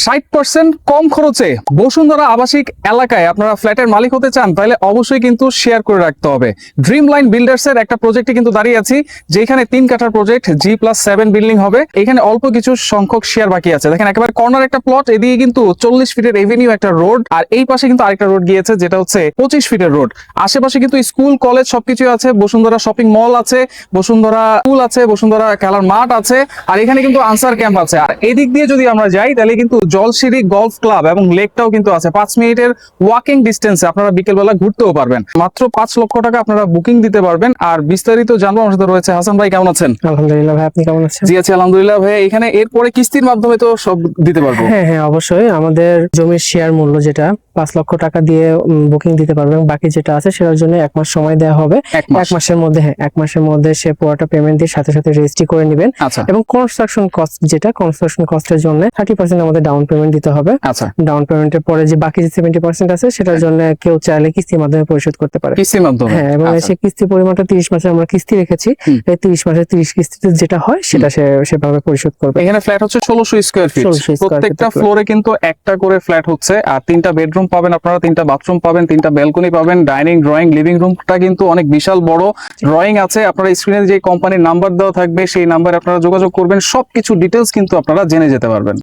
60% কম খরচে বসুন্ধরা আবাসিক এলাকায় আপনারা ফ্ল্যাটের মালিক হতে চান, তাহলে অবশ্যই কিন্তু শেয়ার করে রাখতে হবে। ড্রিম লাইন বিল্ডার্স এর একটা প্রজেক্টে কিন্তু দাঁড়িয়ে আছি, যেখানে 3 কাঠার প্রজেক্ট, G+7 বিল্ডিং হবে। এখানে অল্প কিছু সংখ্যক শেয়ার বাকি আছে। দেখেন একেবারে কর্নার একটা প্লট, এদিকে কিন্তু 40 ফিটের এভিনিউ একটা রোড, আর এই পাশে কিন্তু আরেকটা রোড গিয়েছে যেটা হচ্ছে 25 ফিটের রোড। আশেপাশে কিন্তু স্কুল কলেজ সবকিছু আছে, বসুন্ধরা শপিং মল আছে, বসুন্ধরা স্কুল আছে, বসুন্ধরা খেলার মাঠ আছে, আর এখানে কিন্তু আনসার ক্যাম্প আছে। আর এদিক দিয়ে যদি আমরা যাই তাহলে কিন্তু জলসিঁড়ি গলফ ক্লাব এবং লেকটাও কিন্তু আছে। 5 মিনিটের ওয়াকিং ডিস্টেন্সে আপনারা বিকেলবেলা ঘুরতেও পারবেন। মাত্র 5 লক্ষ টাকা আপনারা বুকিং দিতে পারবেন। আর বিস্তারিত জানবো আমার সাথে রয়েছে হাসান ভাই। কেমন আছেন? আলহামদুলিল্লাহ ভাই, আপনি কেমন আছেন? জি আছি আলহামদুলিল্লাহ ভাই। এখানে এরপরে কিস্তির মাধ্যমে তো সব দিতে পারবো? হ্যাঁ হ্যাঁ, অবশ্যই। আমাদের জমির শেয়ার মূল্য যেটা 5 লক্ষ টাকা দিয়ে বুকিং দিতে পারবেন। বাকি যেটা আছে সেটার জন্য 1 মাস সময় দেওয়া হবে। 1 মাস? 1 মাসের মধ্যে, হ্যাঁ 1 মাসের মধ্যে সে পুরোটা পেমেন্ট দিয়ে সাথে সাথে রেজিস্ট্রি করে নেবেন। আচ্ছা এবং কনস্ট্রাকশন কস্ট, যেটা কনস্ট্রাকশন কস্টের জন্য 30% আমাদের ডাউন পেমেন্ট দিতে হবে। আচ্ছা, ডাউন পেমেন্টের পরে যে বাকি যে 70% আছে সেটার জন্য কেউ চাইলে কিস্তির মাধ্যমে পরিশোধ করতে পারে। কিস্তির মাধ্যমে? হ্যাঁ, এবং আচ্ছা। সে কিস্তির পরিমাণটা 30 মাসে আমরা কিস্তি রেখেছি। এই 30 মাসে 30 কিস্তিতে যেটা হয় সেটা সে সেভাবে পরিশোধ করবে। এখানে ফ্ল্যাট হচ্ছে 1600 স্কয়ার ফিট। 1600 স্কয়ার প্রত্যেকটা ফিট। ফ্লোরে কিন্তু একটা করে ফ্ল্যাট হচ্ছে, আর 3টা বেডরুম পাবেন আপনারা, 3টা বাথরুম পাবেন, 3টা ব্যালকনি পাবেন, ডাইনিং ড্রয়িং লিভিং রুমটা কিন্তু অনেক বিশাল বড়। ড্রয়িং আছে, আপনারা স্ক্রিনে যে কোম্পানির নাম্বার দেওয়া থাকবে সেই নাম্বারে আপনারা যোগাযোগ করবেন, সবকিছু ডিটেলস কিন্তু আপনারা জেনে যেতে পারবেন।